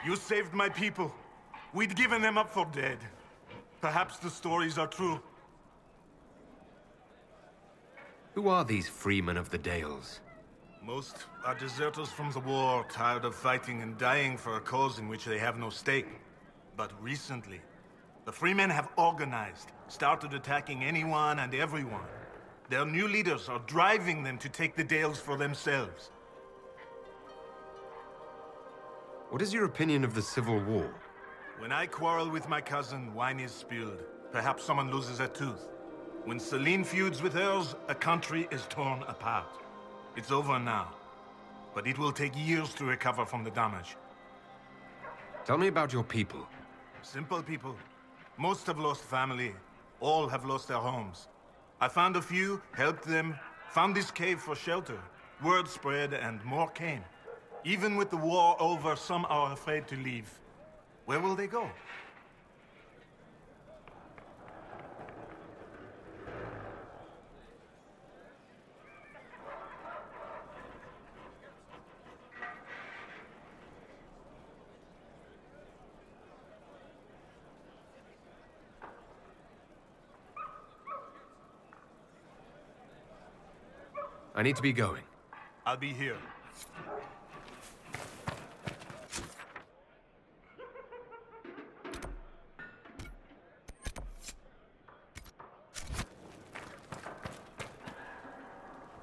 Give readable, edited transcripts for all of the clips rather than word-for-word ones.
You saved my people. We'd given them up for dead. Perhaps the stories are true. Who are these freemen of the Dales? Most are deserters from the war, tired of fighting and dying for a cause in which they have no stake. But recently, the freemen have organized, started attacking anyone and everyone. Their new leaders are driving them to take the Dales for themselves. What is your opinion of the Civil War? When I quarrel with my cousin, wine is spilled. Perhaps someone loses a tooth. When Celine feuds with hers, a country is torn apart. It's over now. But it will take years to recover from the damage. Tell me about your people. Simple people. Most have lost family. All have lost their homes. I found a few, helped them, found this cave for shelter. Word spread and more came. Even with the war over, some are afraid to leave. Where will they go? I need to be going. I'll be here.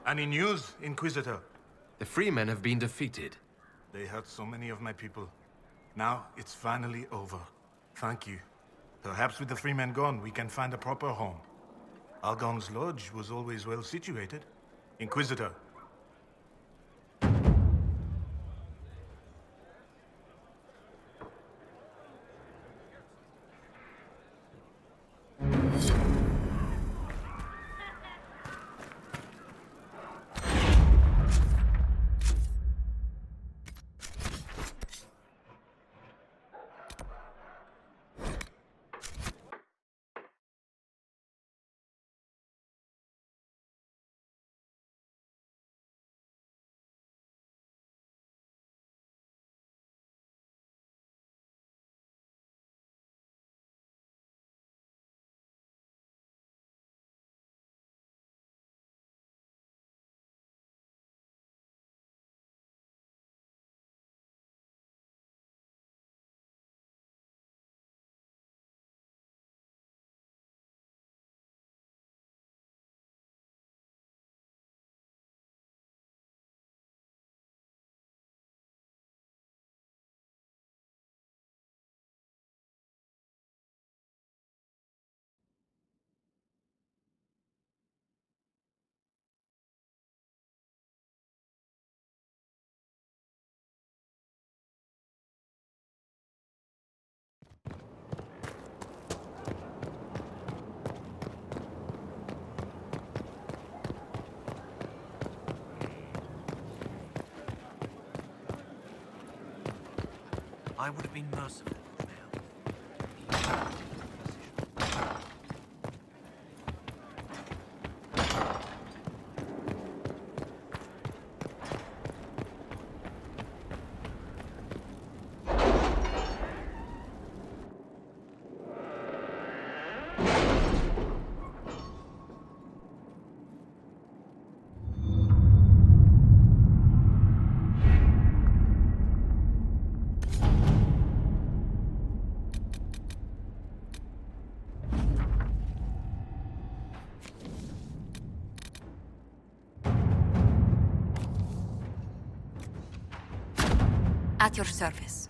Any news, Inquisitor? The Freemen have been defeated. They hurt so many of my people. Now, it's finally over. Thank you. Perhaps with the Freemen gone, we can find a proper home. Argon's lodge was always well situated. Inquisitor. I would have been merciful. At your service.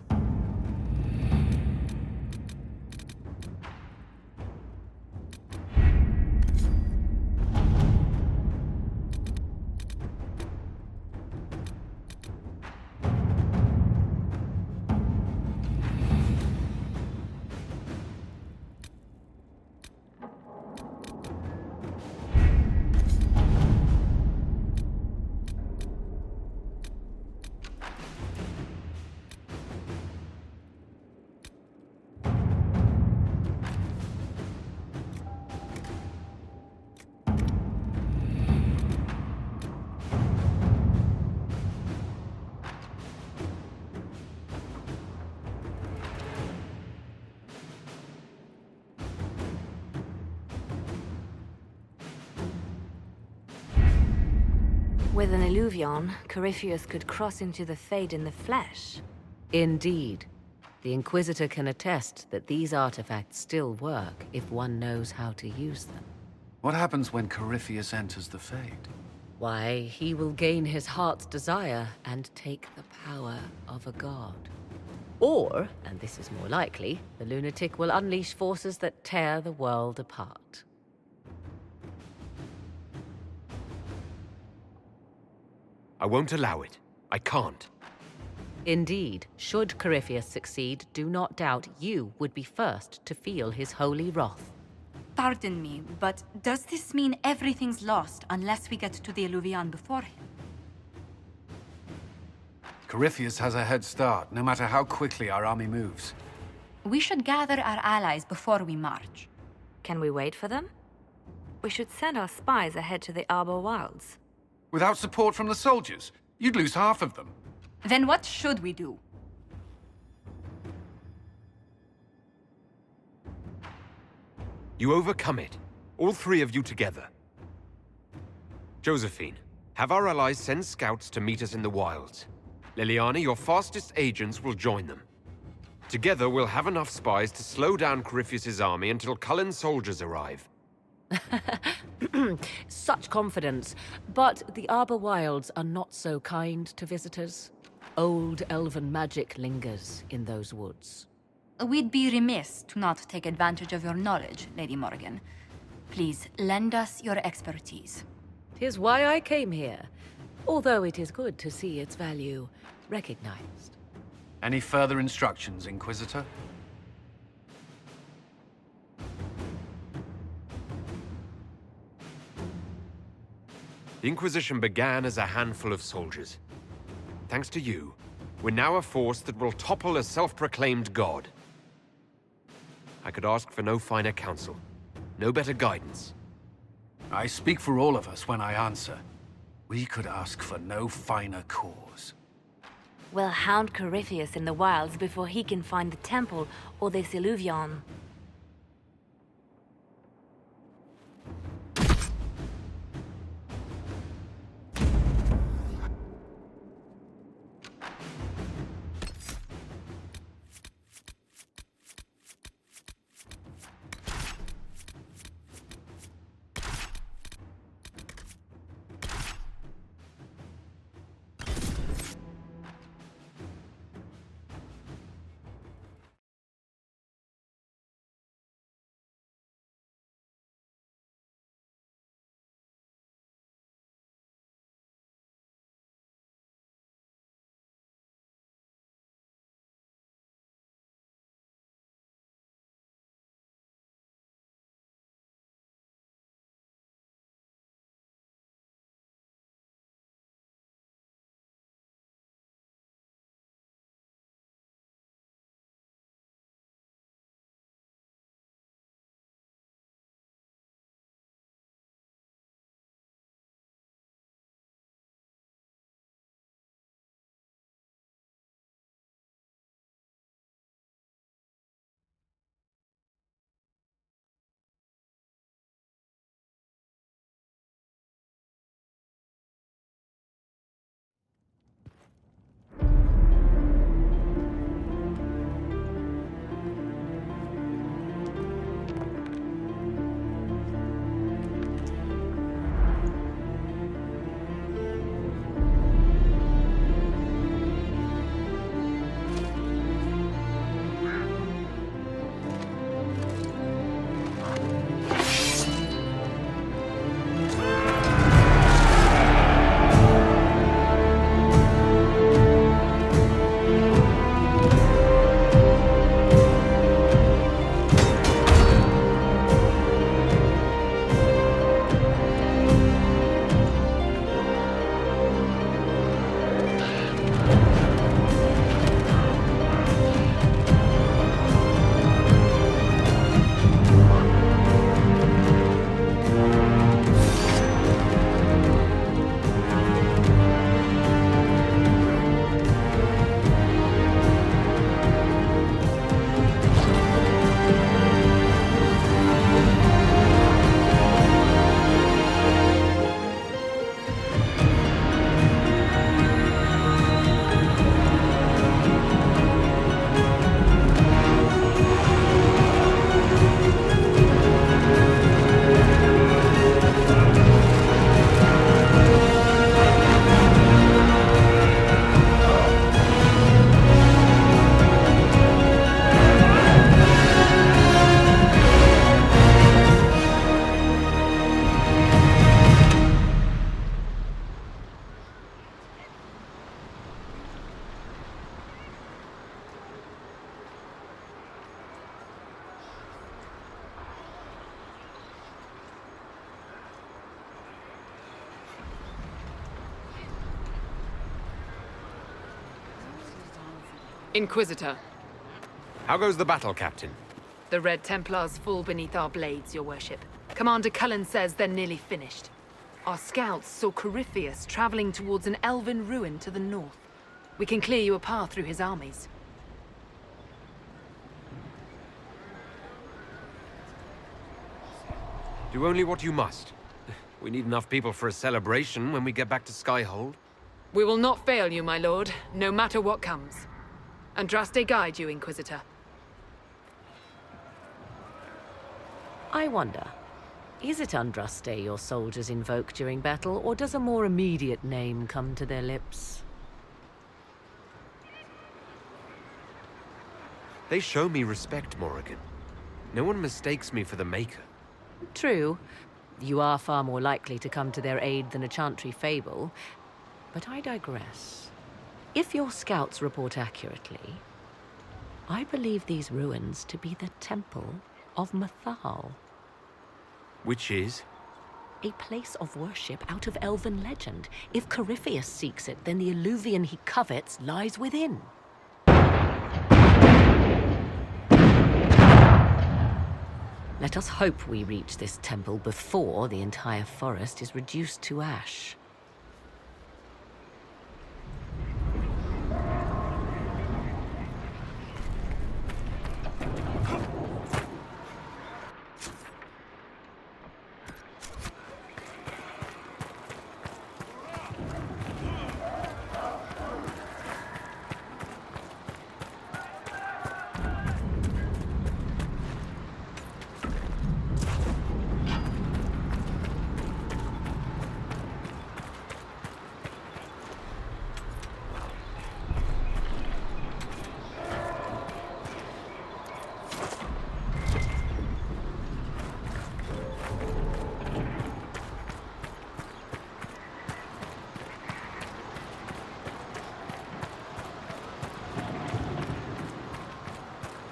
With an illuvion, Corypheus could cross into the Fade in the flesh. Indeed. The Inquisitor can attest that these artifacts still work if one knows how to use them. What happens when Corypheus enters the Fade? Why, he will gain his heart's desire and take the power of a god. Or, and this is more likely, the lunatic will unleash forces that tear the world apart. I won't allow it. I can't. Indeed, should Corypheus succeed, do not doubt you would be first to feel his holy wrath. Pardon me, but does this mean everything's lost unless we get to the Illuvian before him? Corypheus has a head start, no matter how quickly our army moves. We should gather our allies before we march. Can we wait for them? We should send our spies ahead to the Arbor Wilds. Without support from the soldiers, you'd lose half of them. Then what should we do? You overcome it. All three of you together. Josephine, have our allies send scouts to meet us in the wilds. Liliana, your fastest agents will join them. Together, we'll have enough spies to slow down Corypheus' army until Cullen's soldiers arrive. Such confidence. But the Arbor Wilds are not so kind to visitors. Old elven magic lingers in those woods. We'd be remiss to not take advantage of your knowledge, Lady Morgan. Please, lend us your expertise. 'Tis why I came here, although it is good to see its value recognized. Any further instructions, Inquisitor? The Inquisition began as a handful of soldiers. Thanks to you, we're now a force that will topple a self-proclaimed god. I could ask for no finer counsel, no better guidance. I speak for all of us when I answer. We could ask for no finer cause. We'll hound Corypheus in the wilds before he can find the temple or this illuvion. Inquisitor, How goes the battle, Captain? the Red Templars fall beneath our blades, your worship. Commander Cullen says they're nearly finished. Our scouts saw Corypheus traveling towards an elven ruin to the north. We can clear you a path through his armies. Do only what you must. We need enough people for a celebration when we get back to Skyhold. We will not fail you, my lord, no matter what comes. Andraste guide you, Inquisitor. I wonder, is it Andraste your soldiers invoke during battle, or does a more immediate name come to their lips? They show me respect, Morrigan. No one mistakes me for the Maker. True, you are far more likely to come to their aid than a chantry fable, but I digress. If your scouts report accurately, I believe these ruins to be the Temple of Mathal. Which is? A place of worship out of elven legend. If Corypheus seeks it, then the alluvion he covets lies within. Let us hope we reach this temple before the entire forest is reduced to ash.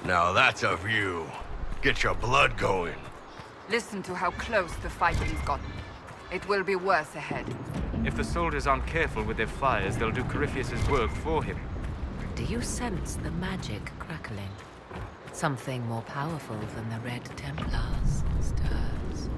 Now that's a view. Get your blood going. Listen to how close the fighting's gotten. It will be worse ahead. If the soldiers aren't careful with their fires, they'll do Corypheus's work for him. Do you sense the magic crackling? Something more powerful than the Red Templars stirs.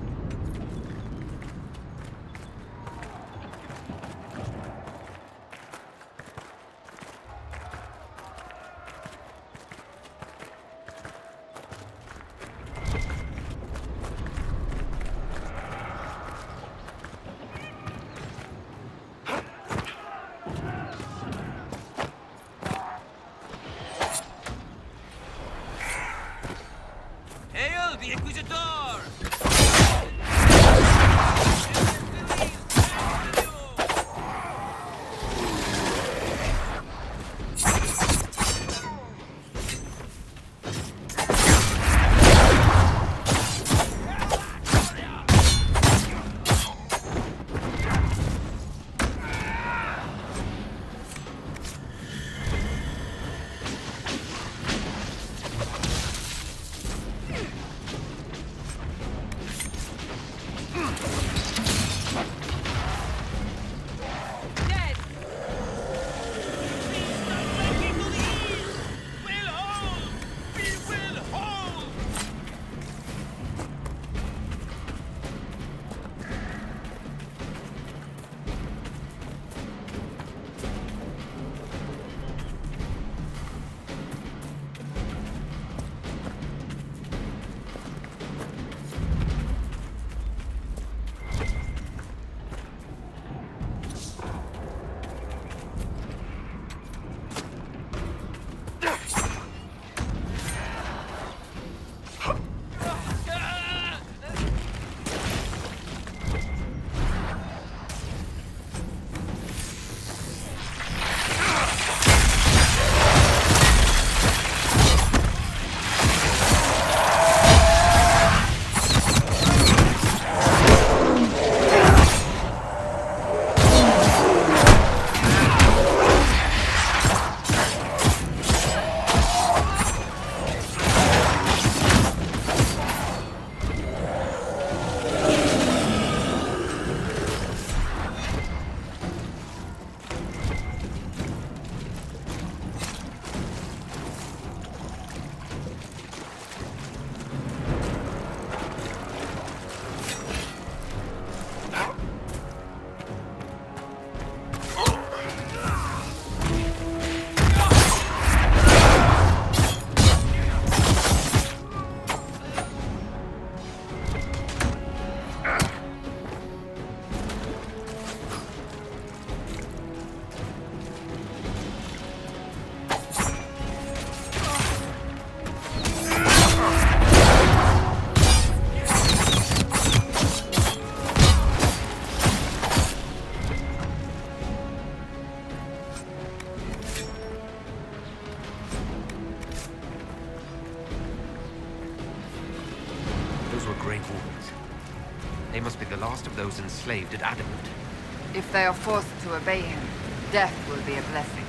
Hail the Inquisitor! Grey Walls. They must be the last of those enslaved at Adamant. If they are forced to obey him, death will be a blessing.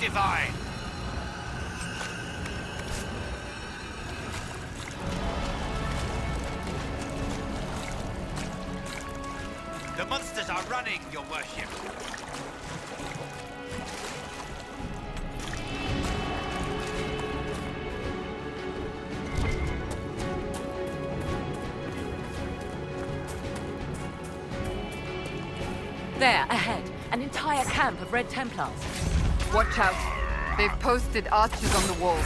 Divine. The monsters are running, your worship. There, ahead. An entire camp of Red Templars. Watch out. They've posted archers on the wall.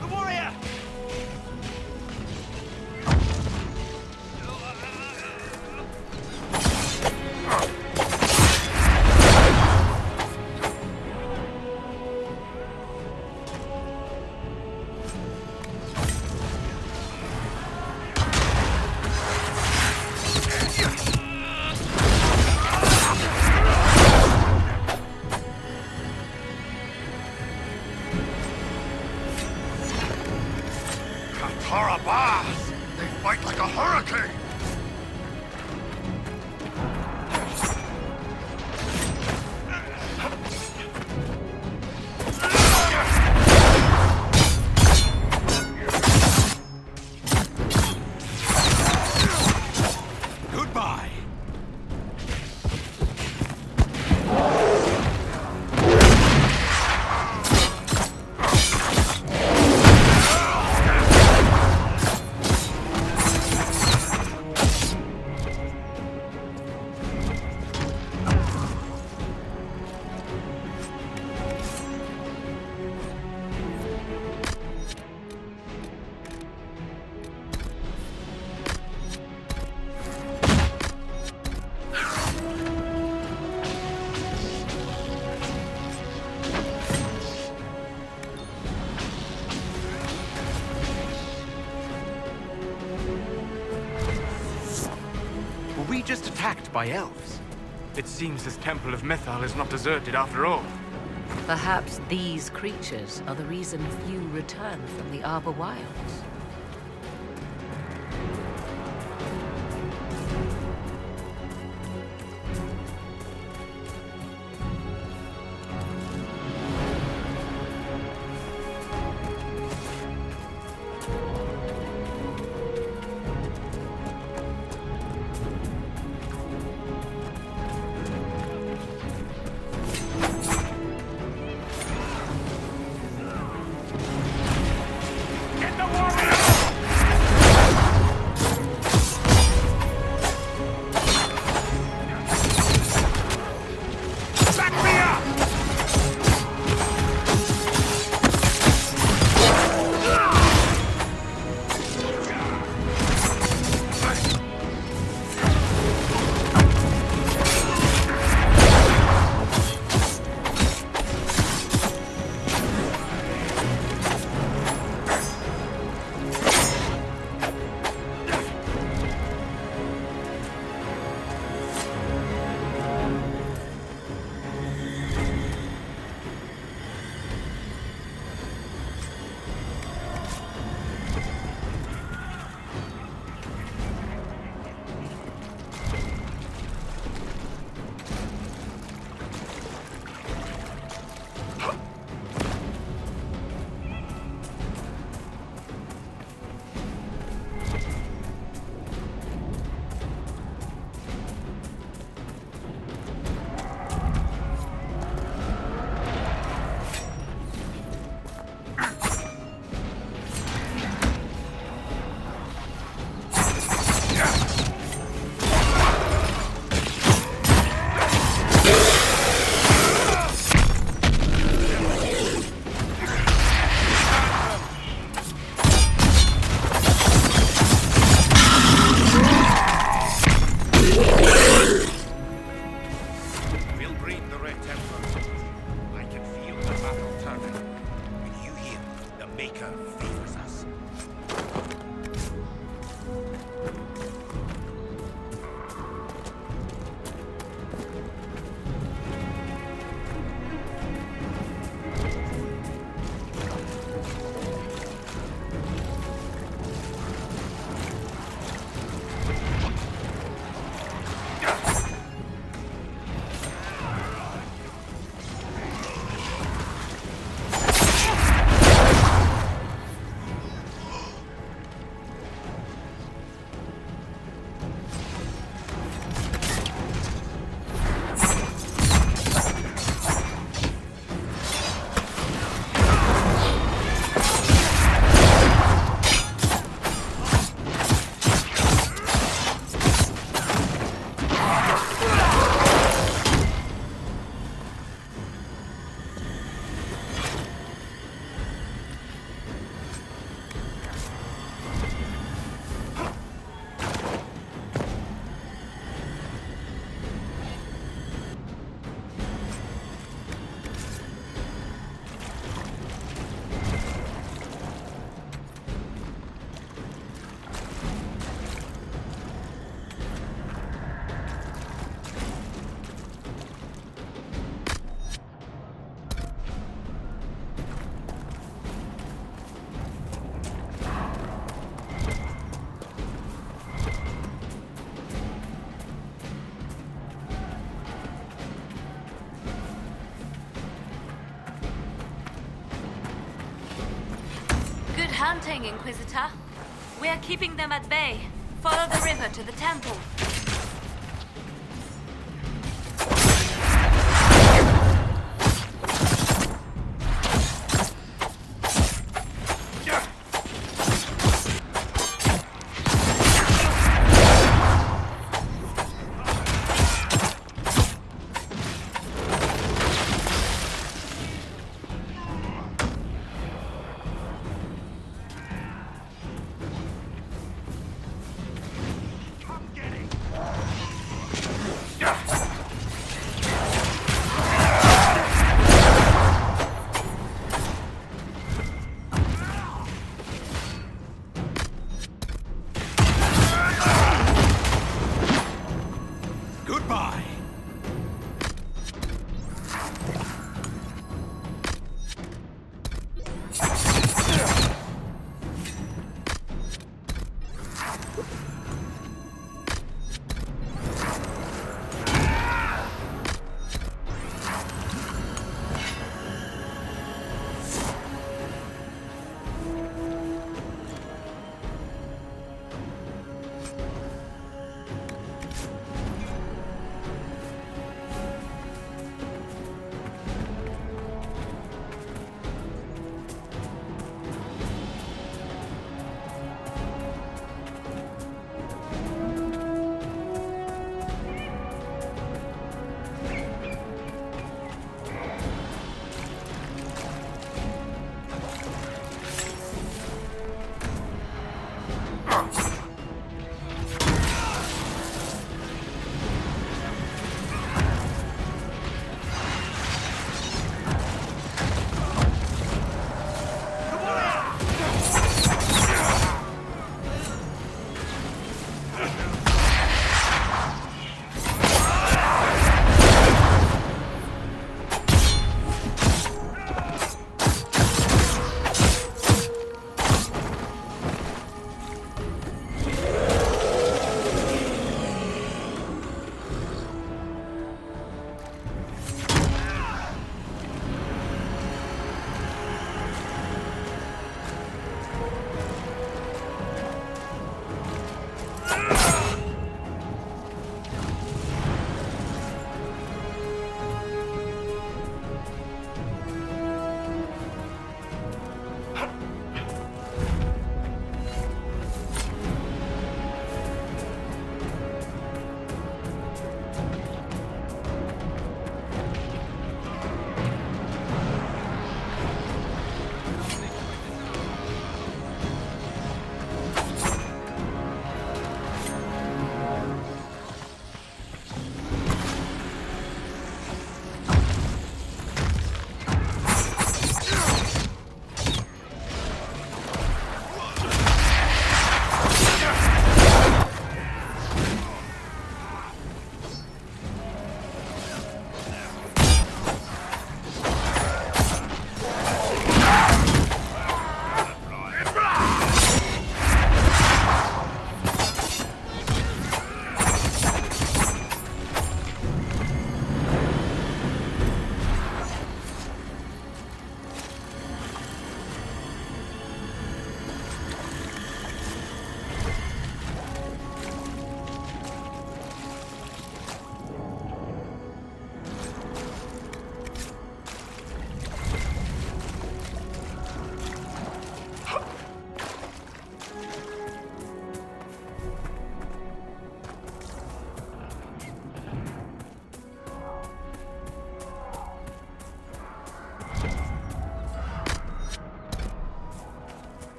The warrior! They fight like a hurricane! Goodbye! Were we just attacked by elves? It seems this Temple of Mythal is not deserted after all. Perhaps these creatures are the reason few return from the Arbor Wilds. Get the warrior! servant. When you hear the Maker favors us. Good hunting, Inquisitor. We are keeping them at bay. Follow the river to the temple. Come get it!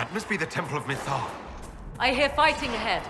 That must be the Temple of Mythal. I hear fighting ahead.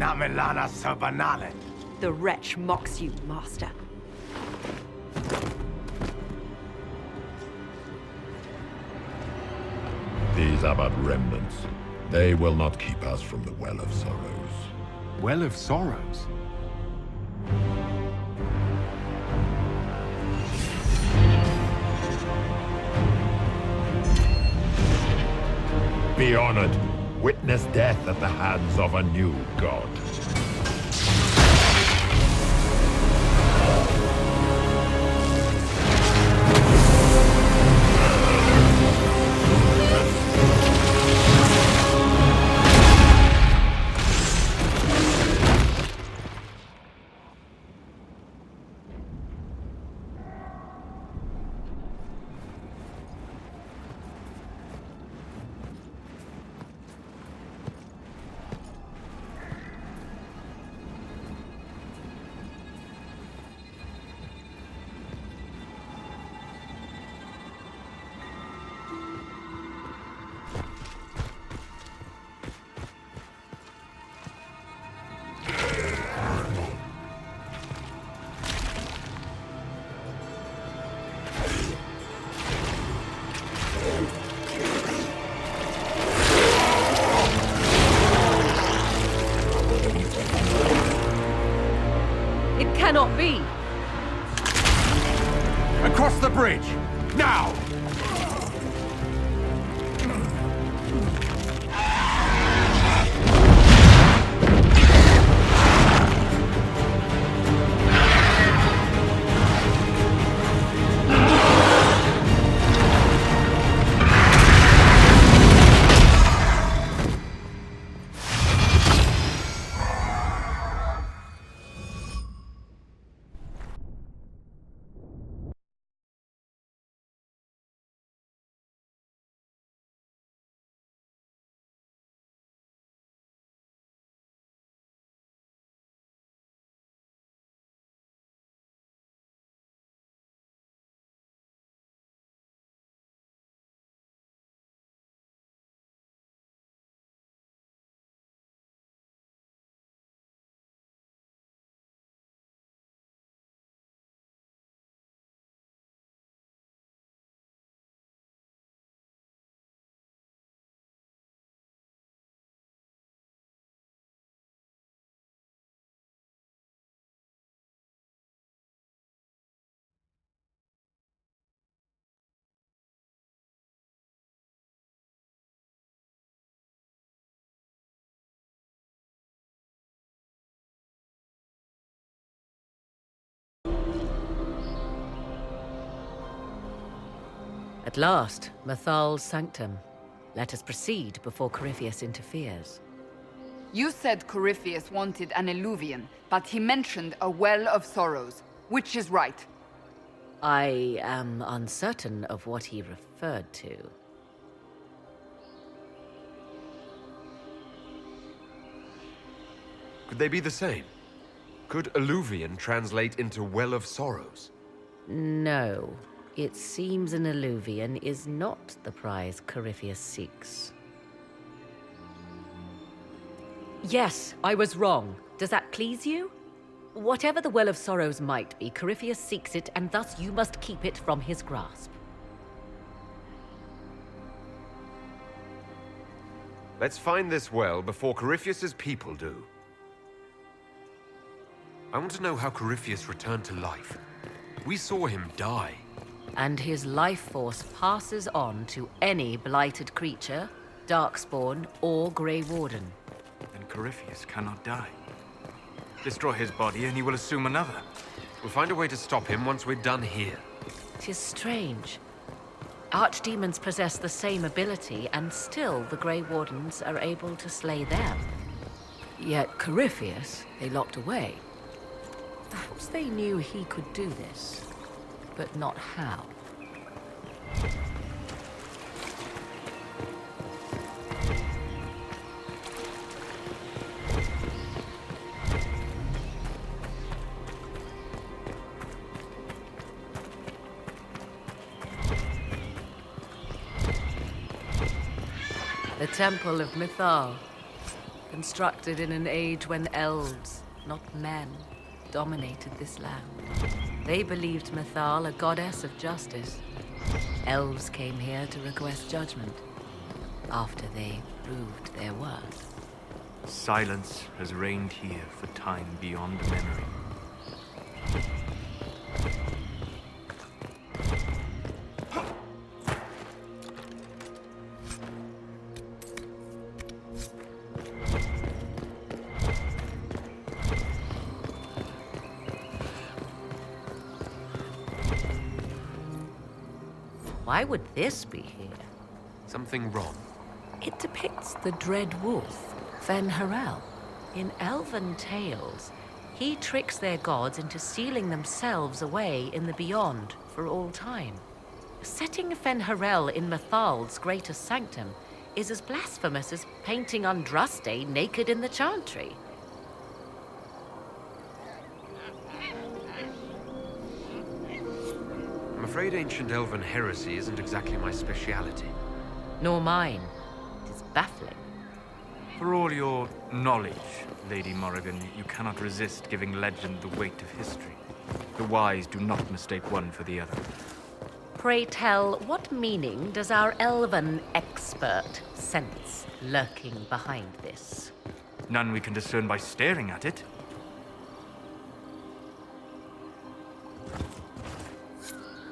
Namelana Sabanale. The wretch mocks you, master. These are but remnants. They will not keep us from the Well of Sorrows. Well of Sorrows? Be honored. Witness death at the hands of a new god. Cannot be! Across the bridge! Now! At last, Mathal's sanctum. Let us proceed before Corypheus interferes. You said Corypheus wanted an eluvian, but he mentioned a well of sorrows. Which is right? I am uncertain of what he referred to. Could they be the same? Could Alluvian translate into Well of Sorrows? No. It seems an alluvian is not the prize Corypheus seeks. Yes, I was wrong. Does that please you? Whatever the Well of Sorrows might be, Corypheus seeks it, and thus you must keep it from his grasp. Let's find this well before Corypheus's people do. I want to know how Corypheus returned to life. We saw him die. And his life force passes on to any blighted creature, Darkspawn, or Grey Warden. Then Corypheus cannot die. Destroy his body and he will assume another. We'll find a way to stop him once we're done here. 'Tis strange. Archdemons possess the same ability, and still the Grey Wardens are able to slay them. Yet Corypheus, they locked away. Perhaps they knew he could do this, but not how. The Temple of Mithal, constructed in an age when elves, not men, dominated this land. They believed Mithal a goddess of justice. Elves came here to request judgment, after they proved their worth. Silence has reigned here for time beyond memory. Why would this be here? Something wrong. It depicts the dread wolf, Fen-Harel. In elven tales, he tricks their gods into sealing themselves away in the beyond for all time. Setting Fen-Harel in Mathal's greatest sanctum is as blasphemous as painting Andraste naked in the chantry. I'm afraid ancient elven heresy isn't exactly my speciality. Nor mine. It is baffling. For all your knowledge, Lady Morrigan, you cannot resist giving legend the weight of history. The wise do not mistake one for the other. Pray tell, what meaning does our elven expert sense lurking behind this? None we can discern by staring at it.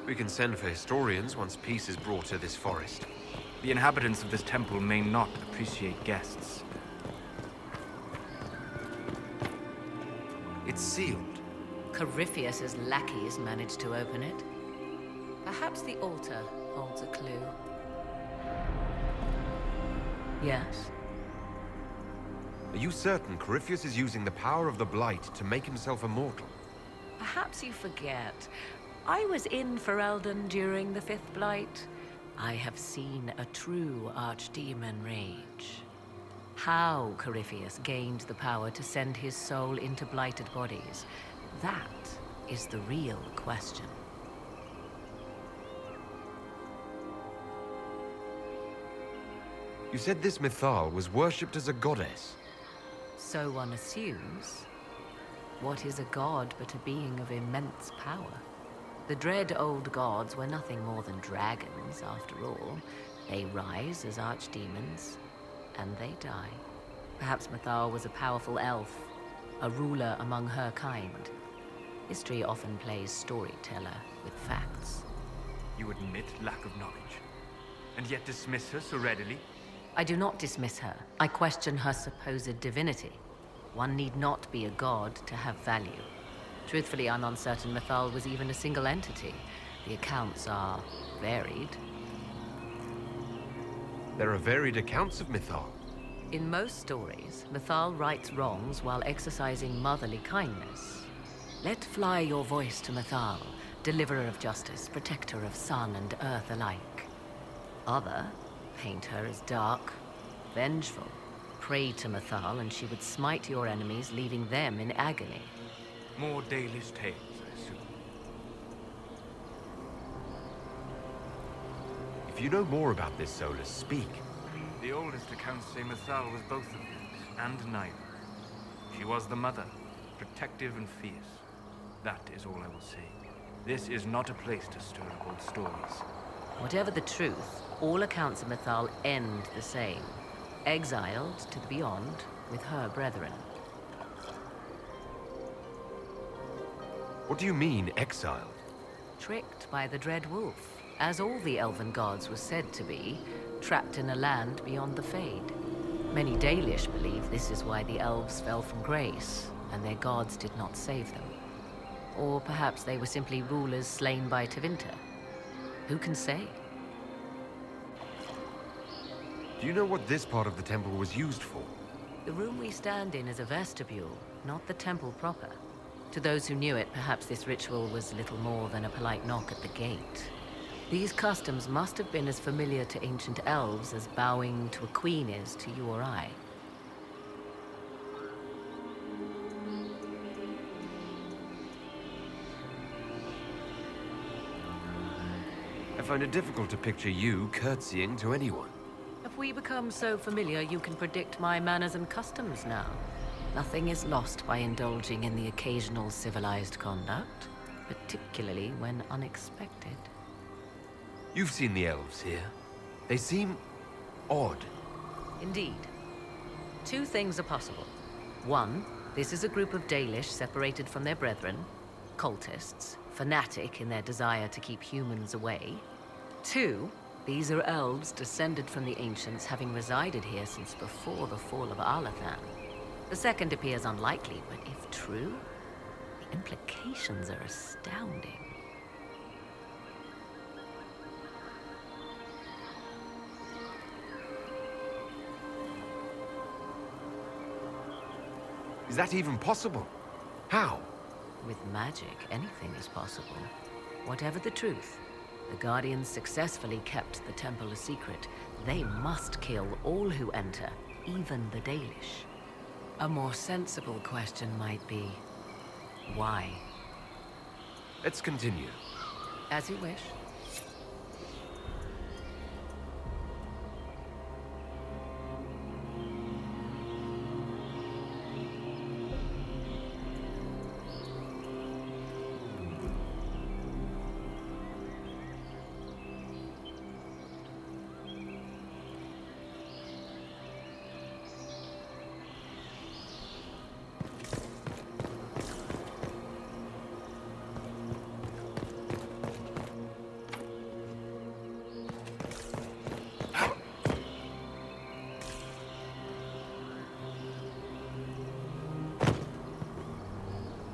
We can send for historians once peace is brought to this forest. The inhabitants of this temple may not appreciate guests. It's sealed. Corypheus's lackeys managed to open it. Perhaps the altar holds a clue. Yes? Are you certain Corypheus is using the power of the Blight to make himself immortal? Perhaps you forget. I was in Ferelden during the Fifth Blight. I have seen a true archdemon rage. How Corypheus gained the power to send his soul into blighted bodies, that is the real question. You said this Mithal was worshipped as a goddess. So one assumes. What is a god but a being of immense power? The dread old gods were nothing more than dragons, after all. They rise as archdemons, and they die. Perhaps Mithal was a powerful elf, a ruler among her kind. History often plays storyteller with facts. You admit lack of knowledge, and yet dismiss her so readily? I do not dismiss her. I question her supposed divinity. One need not be a god to have value. Truthfully, I'm uncertain Mithal was even a single entity. The accounts are varied. There are varied accounts of Mythal. In most stories, Mythal rights wrongs while exercising motherly kindness. Let fly your voice to Mythal, deliverer of justice, protector of sun and earth alike. Other paint her as dark, vengeful. Pray to Mythal and she would smite your enemies, leaving them in agony. More Dalish tales, I assume. If you know more about this, Solus, speak. The oldest accounts say Mythal was both of these, and neither. She was the mother, protective and fierce. That is all I will say. This is not a place to stir up old stories. Whatever the truth, all accounts of Mythal end the same. Exiled to the beyond with her brethren. What do you mean, exiled? Tricked by the Dread Wolf, as all the elven gods were said to be, trapped in a land beyond the Fade. Many Dalish believe this is why the elves fell from grace, and their gods did not save them. Or perhaps they were simply rulers slain by Tevinter. Who can say? Do you know what this part of the temple was used for? The room we stand in is a vestibule, not the temple proper. To those who knew it, perhaps this ritual was little more than a polite knock at the gate. These customs must have been as familiar to ancient elves as bowing to a queen is to you or I. I find it difficult to picture you curtsying to anyone. Have we become so familiar you can predict my manners and customs now? Nothing is lost by indulging in the occasional civilized conduct, particularly when unexpected. You've seen the elves here. They seem odd. Indeed. Two things are possible. One, this is a group of Dalish separated from their brethren, cultists, fanatic in their desire to keep humans away. Two, these are elves descended from the ancients, having resided here since before the fall of Alathan. The second appears unlikely, but if true, the implications are astounding. Is that even possible? How? With magic, anything is possible. Whatever the truth, the Guardians successfully kept the temple a secret. They must kill all who enter, even the Dalish. A more sensible question might be, why? Let's continue. As you wish.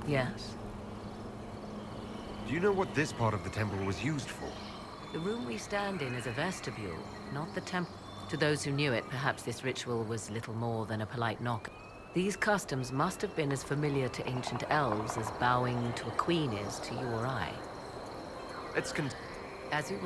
Yes. Do you know what this part of the temple was used for? The room we stand in is a vestibule, not the temple. To those who knew it, perhaps this ritual was little more than a polite knock. These customs must have been as familiar to ancient elves as bowing to a queen is to you or I. Let's As you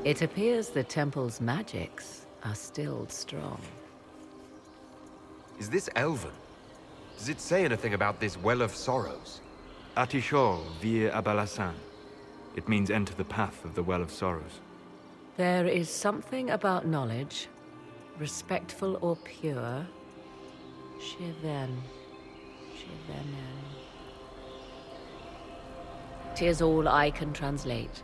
It appears the temple's magics are still strong. Is this Elven? Does it say anything about this Well of Sorrows? Atishol vir Abalasan. It means enter the path of the Well of Sorrows. There is something about knowledge, respectful or pure. Shivenen. 'Tis all I can translate.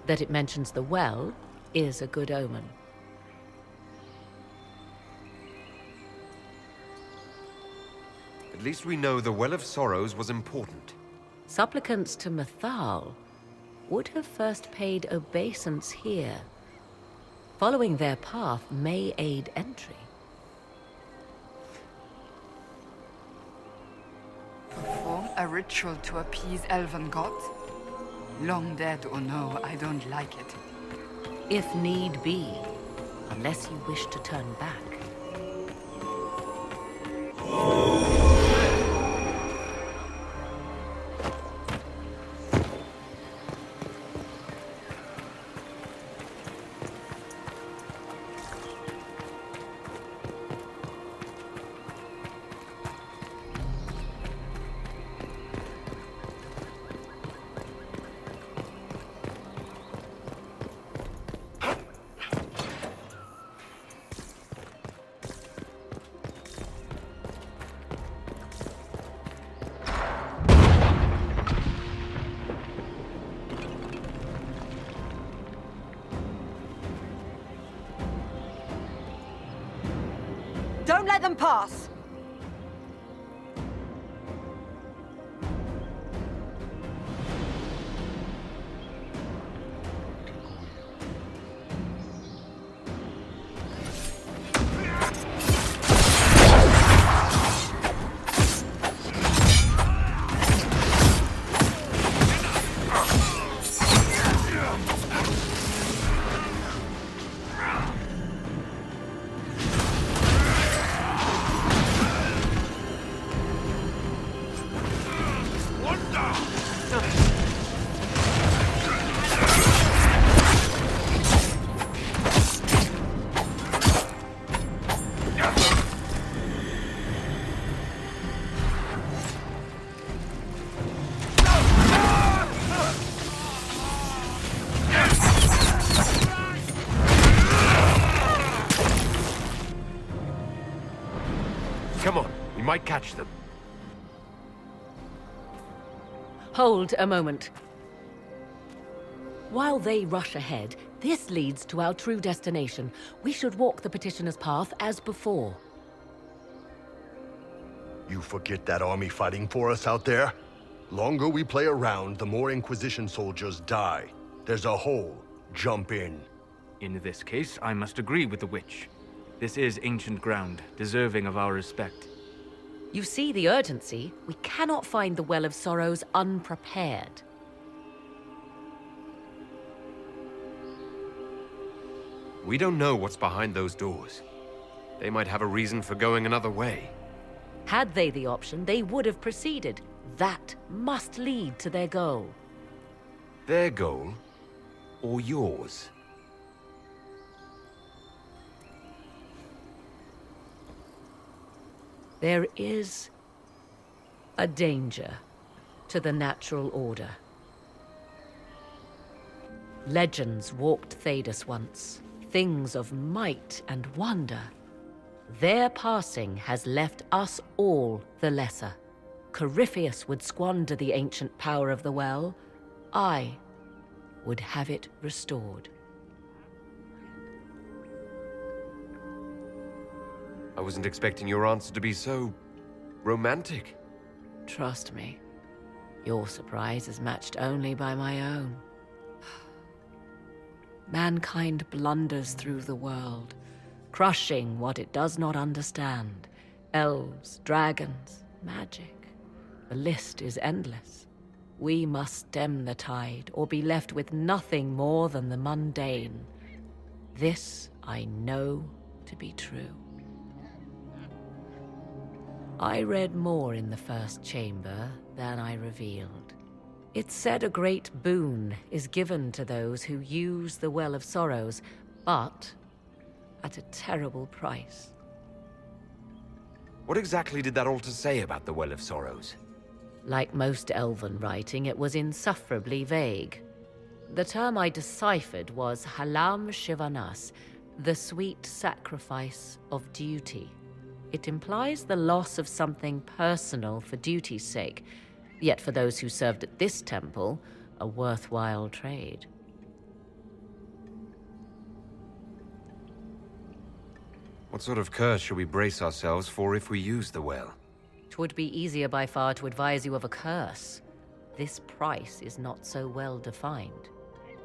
That it mentions the well is a good omen. least we know the Well of Sorrows was important. Supplicants to Mythal would have first paid obeisance here. Following their path may aid entry. Perform a ritual to appease elven gods? Long dead or no, I don't like it. If need be, unless you wish to turn back. Don't let them pass! Come on, we might catch them. Hold a moment. While they rush ahead, this leads to our true destination. We should walk the petitioner's path as before. You forget that army fighting for us out there? Longer we play around, the more Inquisition soldiers die. There's a hole. Jump in. In this case, I must agree with the witch. This is ancient ground, deserving of our respect. You see the urgency? We cannot find the Well of Sorrows unprepared. We don't know what's behind those doors. They might have a reason for going another way. Had they the option, they would have proceeded. That must lead to their goal. Their goal? Or yours? There is a danger to the natural order. Legends walked Thedas once, things of might and wonder. Their passing has left us all the lesser. Corypheus would squander the ancient power of the well. I would have it restored. I wasn't expecting your answer to be so romantic. Trust me, your surprise is matched only by my own. Mankind blunders through the world, crushing what it does not understand. Elves, dragons, magic. The list is endless. We must stem the tide, or be left with nothing more than the mundane. This I know to be true. I read more in the first chamber than I revealed. It said a great boon is given to those who use the Well of Sorrows, but at a terrible price. What exactly did that altar say about the Well of Sorrows? Like most elven writing, it was insufferably vague. The term I deciphered was Halam Shivanas, the sweet sacrifice of duty. It implies the loss of something personal for duty's sake, yet for those who served at this temple, a worthwhile trade. What sort of curse should we brace ourselves for if we use the well? 'Twould be easier by far to advise you of a curse. This price is not so well defined.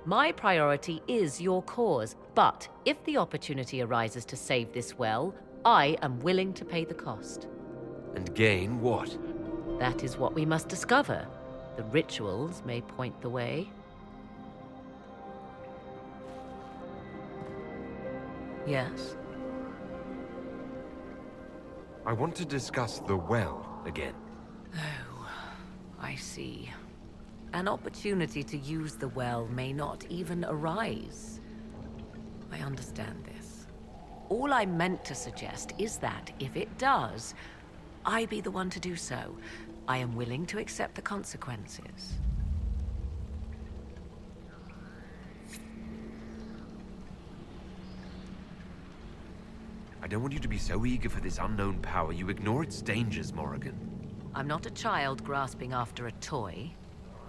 My priority is your cause, but if the opportunity arises to save this well, I am willing to pay the cost. And gain what? That is what we must discover. The rituals may point the way. Yes? I want to discuss the well again. Oh, I see. An opportunity to use the well may not even arise. I understand this. All I meant to suggest is that, if it does, I be the one to do so. I am willing to accept the consequences. I don't want you to be so eager for this unknown power you ignore its dangers, Morrigan. I'm not a child grasping after a toy.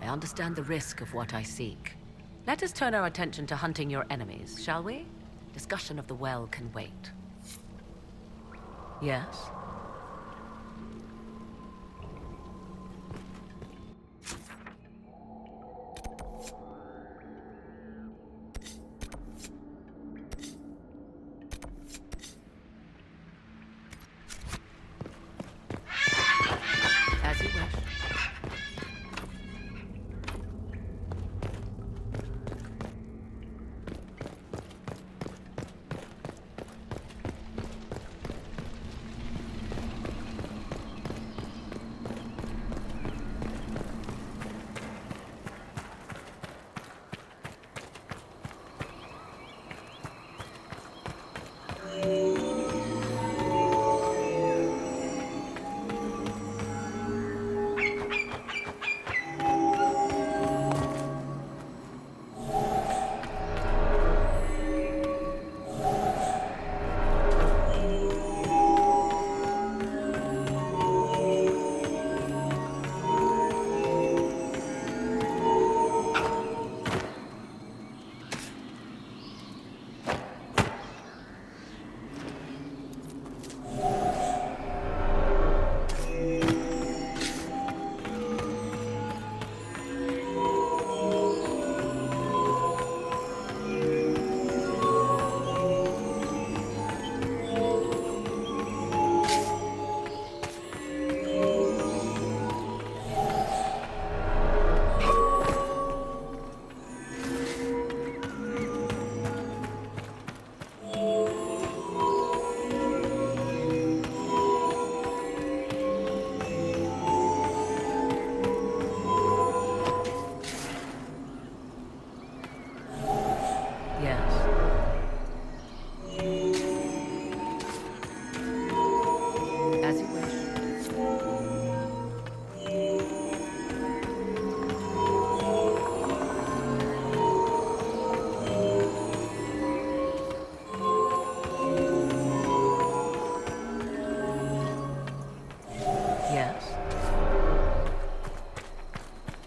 I understand the risk of what I seek. Let us turn our attention to hunting your enemies, shall we? Discussion of the well can wait. Yes? As you wish.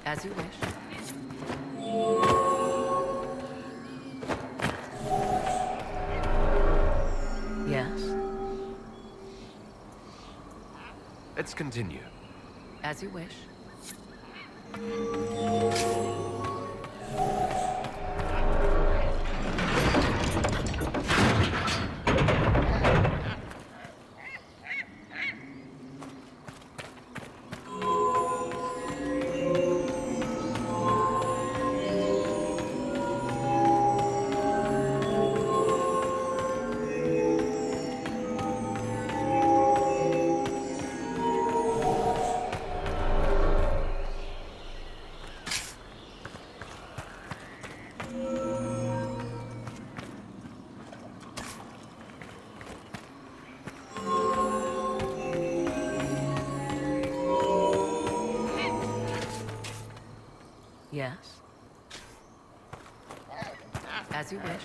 As you wish. Yes. Let's continue. As you wish. Yes. As you wish.